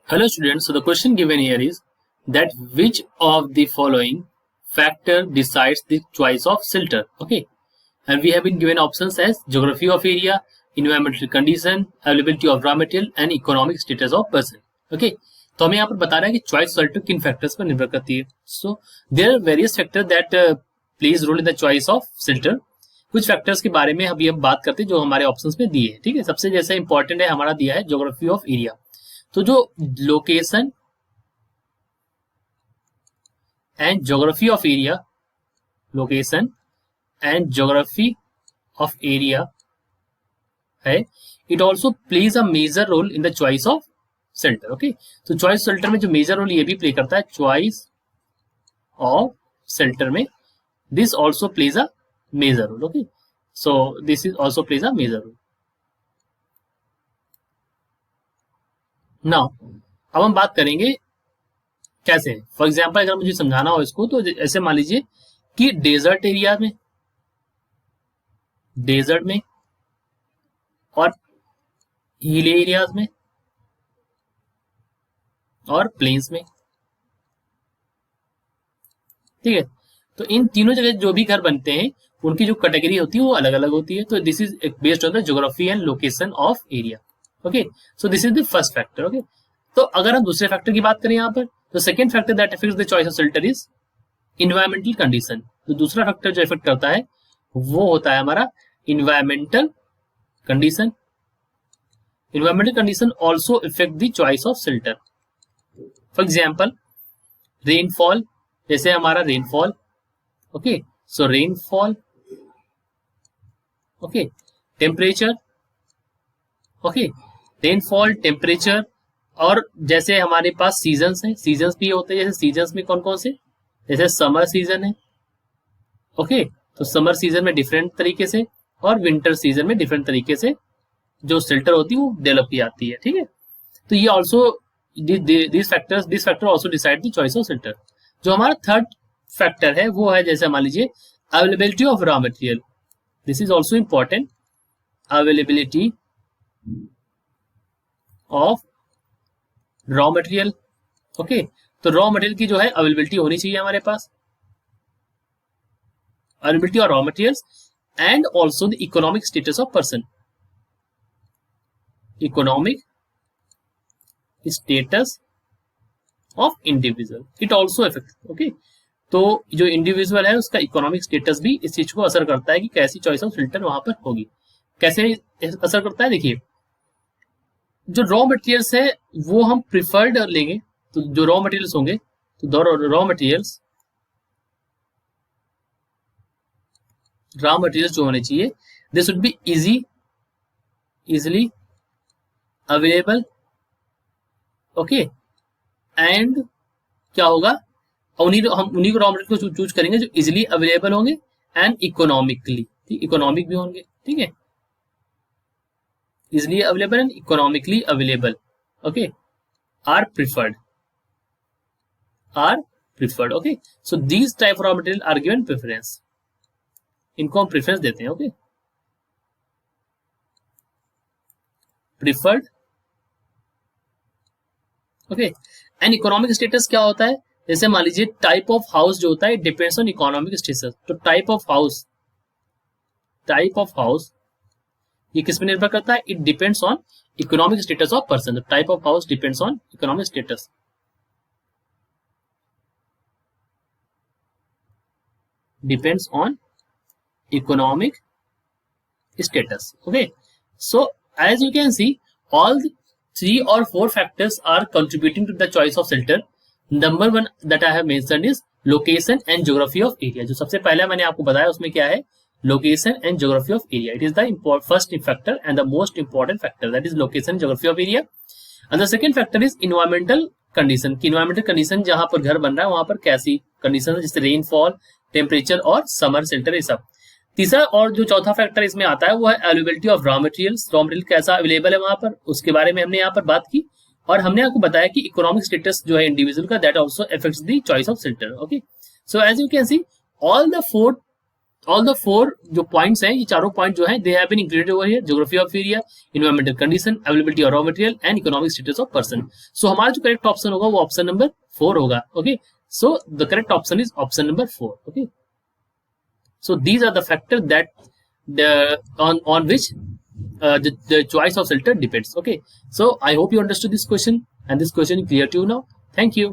Hello students, so the question given here is that which of the following factor decides the choice of shelter? Okay, and we have been given options as geography of area, environmental condition, availability of raw material and economic status of person. Okay, तो हमें यहाँ पर बता रहा है कि choice shelter किन factors पर निर्भर करती है. So there are various factor that plays role in the choice of shelter. कुछ फैक्टर्स के बारे में अभी हम बात करते हैं जो हमारे ऑप्शंस में दिए हैं. ठीक है, सबसे जैसा इंपॉर्टेंट है हमारा दिया है ज्योग्राफी ऑफ एरिया. तो जो location and geography of area, location and geography of area है, it also plays a major role in the choice of shelter. Okay, तो चॉइस शेल्टर में जो मेजर रोल ये भी प्ले करता है चॉइस ऑफ शेल्टर में, this also plays a major role. Okay, so this is also plays a major role. Now अब हम बात करेंगे कैसे. फॉर एग्जाम्पल अगर मुझे समझाना हो इसको तो ऐसे मान लीजिए कि डेजर्ट एरिया में, डेजर्ट में और हिल एरियाज में और प्लेन्स में. ठीक है, तो इन तीनों जगह जो भी घर बनते हैं उनकी जो कैटेगरी होती है वो अलग अलग होती है. तो this is based on the geography and location of area. Okay, so this is the first factor. Okay, तो अगर हम दूसरे फैक्टर की बात करें यहाँ पर, तो second factor that affects the choice of shelter is environmental condition. तो दूसरा फैक्टर जो इफेक्ट करता है वो होता है हमारा environmental condition. Environmental condition also effect the choice of shelter. For example rainfall, जैसे हमारा rainfall. Okay, so rainfall. Okay, temperature. Okay, rainfall, temperature और जैसे हमारे पास सीजन्स हैं, सीजन्स भी होते हैं. जैसे सीजन्स में कौन कौन से, जैसे समर सीजन है. ओके, तो समर सीजन में डिफरेंट तरीके से और विंटर सीजन में डिफरेंट तरीके से जो शेल्टर होती है वो डेवलप की जाती है. ठीक है, तो ये also this factor also decide the choice of shelter. जो हमारा थर्ड फैक्टर है वो है जैसे मान लीजिए availability of raw material. This is also important. Availability of raw material. Okay, तो रॉ मटेरियल की जो है अवेलेबिलिटी होनी चाहिए हमारे पास. Availability of raw materials and also the economic status of person. Economic status of individual, it also effect. Okay, तो जो इंडिविजुअल है उसका इकोनॉमिक स्टेटस भी इस चीज को असर करता है कि कैसी चॉइस ऑफ शेल्टर वहां पर होगी. कैसे असर करता है, देखिए जो रॉ मटेरियल्स है वो हम प्रिफर्ड लेंगे. तो जो रॉ मटेरियल्स होंगे, तो रॉ मटेरियल्स जो होने चाहिए they should be easily available. Okay, and क्या होगा, हम उन्हीं को रॉ मटेरियल को चूज करेंगे जो इजीली अवेलेबल होंगे एंड इकोनॉमिकली, इकोनॉमिक भी होंगे. ठीक है, easily available and economically available. Okay, are preferred. Okay, so these type of raw material are given preference. इनको हम प्रेफरेंस देते हैं. Okay, preferred. Okay, and economic status क्या होता है, जैसे मान लीजिए टाइप ऑफ हाउस जो होता है डिपेंड्स ऑन इकोनॉमिक स्टेटस. तो टाइप ऑफ हाउस ये किस पे निर्भर करता है, it depends on economic status of person. Type of house depends on economic status. Depends on economic status. Okay, so as you can see all 3 or 4 factors are contributing to the choice of shelter. Number 1 that I have mentioned is location and geography of area. जो सबसे पहले मैंने आपको बताया उसमें क्या है, location and geography of area. It is the first factor and the most important factor, that is location, geography of area. And the second factor is environmental condition. कि environmental condition जहां पर घर बन रहा है वहां पर कैसी कंडीशन है, जैसे रेनफॉल, टेम्परेचर और समर शेल्टर, ये सब. तीसरा और जो चौथा फैक्टर इसमें आता है वो है availability of raw materials. Raw material कैसा अवेलेबल है वहां पर, उसके बारे में हमने यहाँ पर बात की. और हमने आपको बताया कि इकोनॉमिक स्टेटस जो है इंडिविजुअल का, that also affects the choice of shelter. Okay, so as you can see all the 4 all the 4 जो पॉइंट्स हैं, ये चारों पॉइंट जो है they have been included over here, geography of area, environmental condition, availability of raw material and economic status of person. So हमारा जो correct option होगा वो ऑप्शन नंबर 4 होगा. Okay, so the correct option is option number 4. Okay, so these are the factors that on which the choice of shelter depends. Okay, so I hope you understood this question and this question is clear to you now. Thank you.